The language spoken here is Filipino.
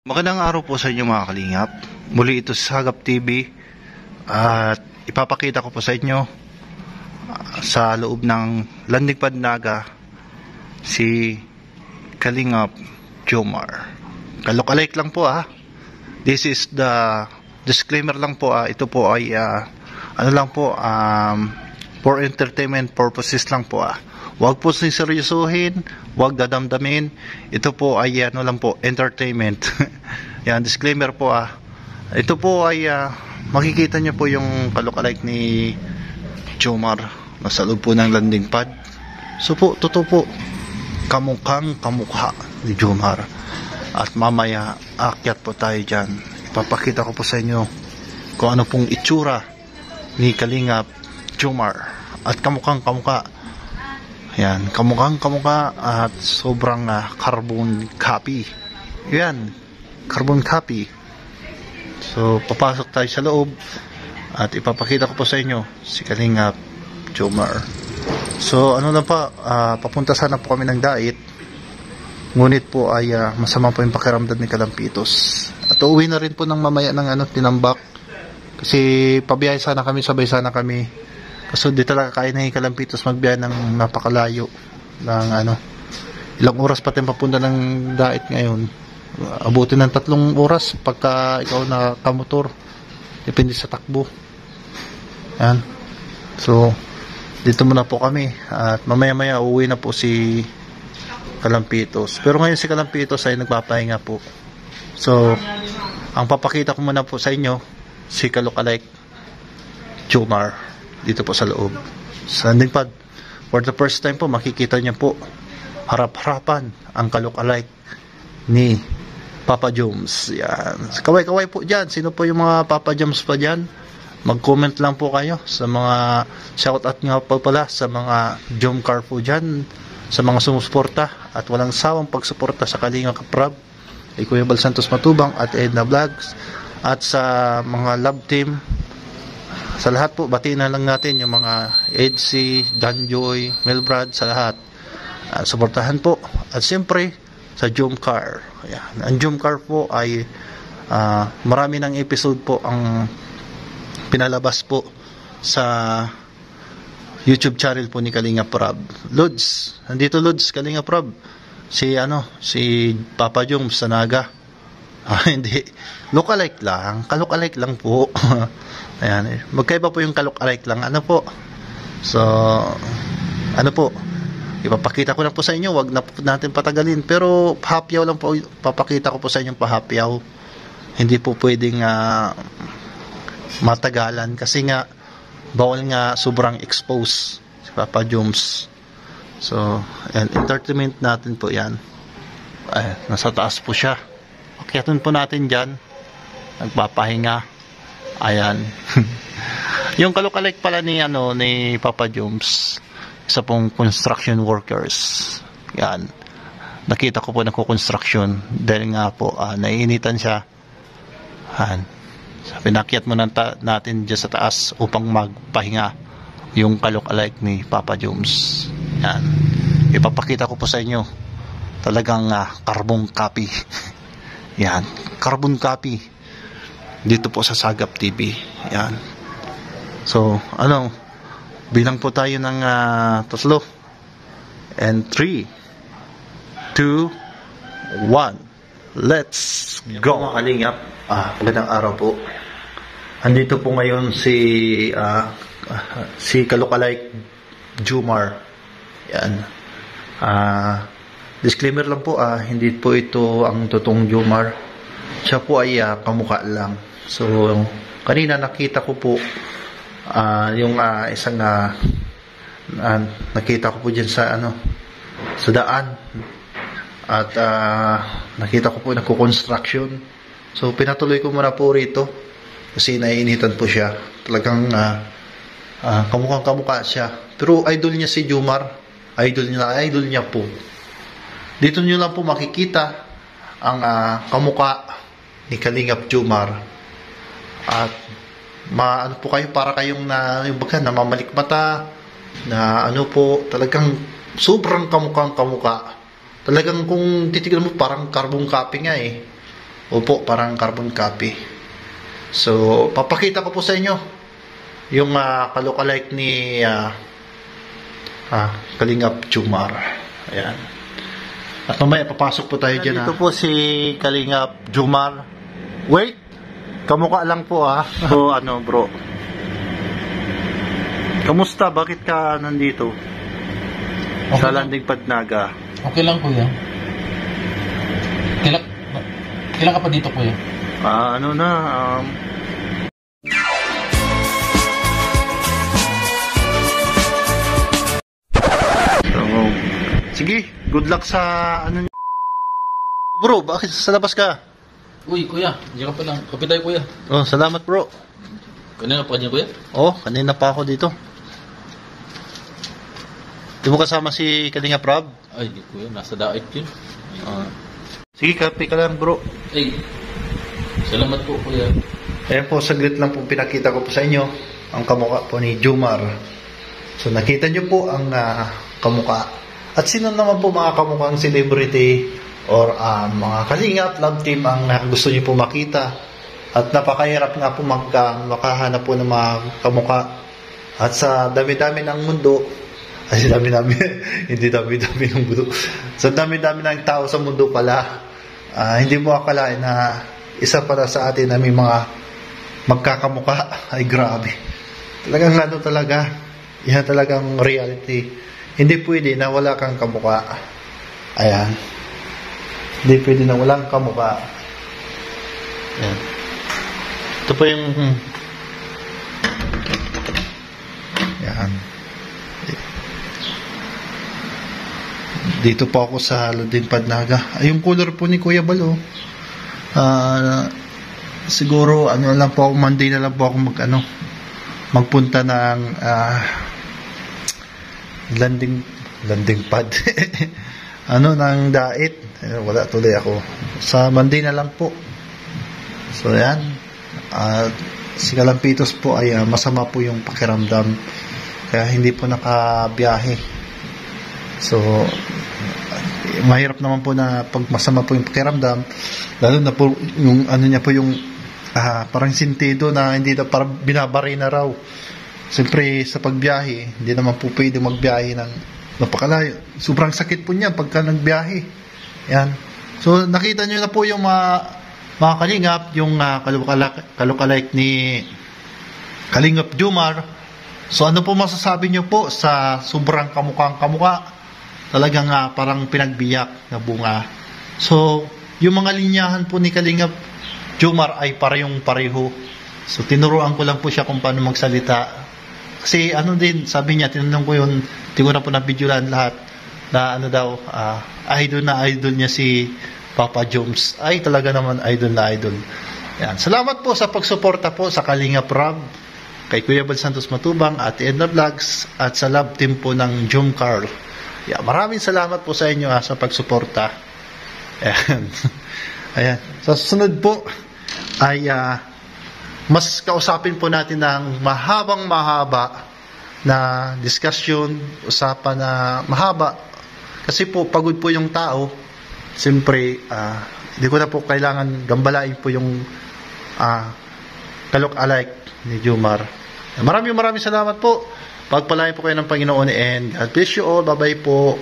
Magandang araw po sa inyo mga kalingap. Muli ito sa Sagap TV at ipapakita ko po sa inyo sa loob ng Landing Pad Naga si Kalingap Jomar. Kalokalike lang po This is the disclaimer lang po Ito po ay ano lang po for entertainment purposes lang po Huwag po seryosohin, huwag dadamdamin. Ito po ay ano lang po, entertainment. Yan, disclaimer po Ito po ay makikita nyo po yung kalokalike ni Jomar nasa loob po ng landing pad. So po, totoo po, kamukhang kamukha ni Jomar. At mamaya, akyat po tayo dyan. Ipapakita ko po sa inyo kung ano pong itsura ni Kalingap Jomar. At kamukhang kamukha. Yan, kamukhang kamukha at sobrang carbon copy. Yan, carbon copy. So, papasok tayo sa loob at ipapakita ko po sa inyo si Kalingap Jomar. So, ano lang pa, papunta sana po kami ng dait. Ngunit po ay masama po yung pakiramdam ni Kalampitos. At uuwi na rin po ng mamaya ng tinambak. Kasi pabiyahe sana kami, sabay sana kami. Kaso di talaga kaya na yung Kalampitos magbiyahe ng napakalayo ng ilang oras pa tayong papunta ng dait ngayon. Abutin ng 3 oras pagka ikaw na kamotor. Depende sa takbo. Yan. So, dito muna po kami. At mamaya-maya uuwi na po si Kalampitos. Pero ngayon si Kalampitos ay nagpapahinga po. So, ang papakita ko muna po sa inyo si kalokalike Jomar dito po sa loob sa landing pad. For the first time po makikita niyo po harap-harapan ang kalokalike ni Papa Joms. Yan, kaway-kaway po dyan. Sino po yung mga Papa Joms pa dyan? Mag-comment lang po kayo sa mga shoutout nga po pala sa mga Jomcar po dyan, sa mga sumusuporta at walang sawang pagsuporta sa Kalingap Prab, kay Kuya Bal Santos Matubang at Edna Vlogs, at sa mga love team. Sa lahat po, batiin na lang natin yung mga Edsy, Danjoy, Melbrad, sa lahat. Suportahan po. At siyempre, sa Jomcar. Ayan. Ang Jomcar po ay marami ng episode po ang pinalabas po sa YouTube channel po ni Kalingap Prab. Lods, nandito Lods, Kalingap Prab. Si Papa Joms sa Naga. Hindi. Lookalike lang. Kalokalike lang po. Ayan. Magkaiba po yung kalokalike lang. Ano po? So, ano po? Ipapakita ko lang po sa inyo. Wag na po natin patagalin. Pero, pahapyaw lang po. Papakita ko po sa inyo pahapyaw. Hindi po pwedeng matagalan. Kasi nga, bawal nga sobrang expose si Papa Joms. So, ayan. Entertainment natin po yan. Ayan. Nasa taas po siya. Akyatun po natin dyan. Nagpapahinga. Ayan. Yung kalokalike pala ni Papa Joms, isa pong construction workers. Yan. Nakita ko po nagko-construction dahil nga po naiinitan siya. Yan. So, pinakyat mo natin dyan sa taas upang magpahinga yung kalokalike ni Papa Joms. Yan. Ipapakita ko po sa inyo. Talagang carbon copy. Yan, carbon copy dito po sa Sagap TV. Yan. So, bilang po tayo ng 3 and 3 2 1 let's go mga Kalingap. Magandang araw po. Andito po ngayon si kalokalike Jomar. Yan. Disclaimer lang po, hindi po ito ang totoong Jomar. Siya po ay kamukha lang. So, kanina nakita ko po yung isang nakita ko po dyan sa sa daan. At nakita ko po nagko-construction. So, pinatuloy ko muna po rito kasi naiinitan po siya. Talagang kamukhang kamukha siya. Pero idol niya si Jomar. Idol niya po. Dito nyo lang po makikita ang kamukha ni Kalingap Jomar. At ano po kayo, para kayong namamalikmata na po, talagang sobrang kamukhang kamukha. Talagang kung titignan mo, parang carbon copy nga eh. Opo, parang carbon copy. So, papakita ko po sa inyo yung kalokalike ni Kalingap Jomar. Ayan. At mamaya papasok po tayo dyan. Dito po si Kalingap Jomar. Wait! Kamukha lang po So, bro? Kamusta? Bakit ka nandito? Okay Sa lang. Landing Padnaga. Okay lang, kuya. Kailan ka pa dito, kuya? So, sige, good luck sa Bro, bakit sa labas ka? Uy, kuya. Diyan ka pa lang. Kapit tayo, kuya. Oh, salamat bro. Kanina pa dyan, kuya? Oh, kanina pa ako dito. Di mo kasama si Kalingap Rob? Ay, di, kuya. Nasa daet yun. Sige, kape ka lang bro. Ay, salamat po, kuya. Ayan po, saglit lang po pinakita ko po sa inyo ang kamukha po ni Jomar. So, nakita nyo po ang kamukha. At sino naman po mga kamukhang celebrity or mga Kalingap, love team ang gusto nyo po makita. At napakahirap nga po makahanap po ng mga kamukha. At sa dami-dami ng mundo, ay dami-dami, hindi dami-dami ng mundo. Sa dami-dami ng tao sa mundo pala, hindi mo akalain na isa pala sa atin na may mga magkakamukha. Ay grabe. Talagang talaga, yan talagang reality. Hindi pwede na wala kang kamukha. Ayan. Hindi pwede na walang kamukha. Ayan. Ito po yung yan. Dito po ako sa Landing Padnaga. Ay, yung color po ni Kuya Bal, siguro, lang po ako, Monday na lang po ako magpunta ng landing pad. Ng Daet. Wala tuloy ako. Sa Monday na lang po. So, yan. Si Kalampitos po ay masama po yung pakiramdam. Kaya hindi po nakabiyahe. So, mahirap naman po na pag masama po yung pakiramdam, lalo na po yung niya po yung parang sintido na hindi na parang binabari na raw. Siyempre sa pagbiyahe, hindi naman po pwede magbiyahe ng napakalayo. Sobrang sakit po niya pagka nagbiyahe. Yan. So nakita niyo na po yung mga Kalingap, yung kalukalike ni Kalingap Jomar. So ano po masasabi niyo po sa sobrang kamukha? Talagang parang pinagbiyak na bunga. So, yung mga linyahan po ni Kalingap Jomar ay pareho. So, tinuruan ko lang po siya kung paano magsalita. Kasi sabi niya, tinanong ko yun, hindi ko na po na-videolan lahat, na idol niya si Papa Joms. Ay, talaga naman idol na idol. Yan. Salamat po sa pagsuporta po sa Kalingap Rob, kay Kuya Bal Santos Matubang, at Edna Vlogs, at sa love team po ng Jom Carl. Yeah, maraming salamat po sa inyo sa pagsuporta. Ayan. Sa susunod po ay mas kausapin po natin ng mahaba na discussion, usapan na mahaba. Kasi po pagod po yung tao. Siyempre, hindi ko na po kailangan gambalain po yung kalok-alike ni Jomar. Maraming salamat po. Pagpalain po kayo ng Panginoon and God bless you all. Bye-bye po.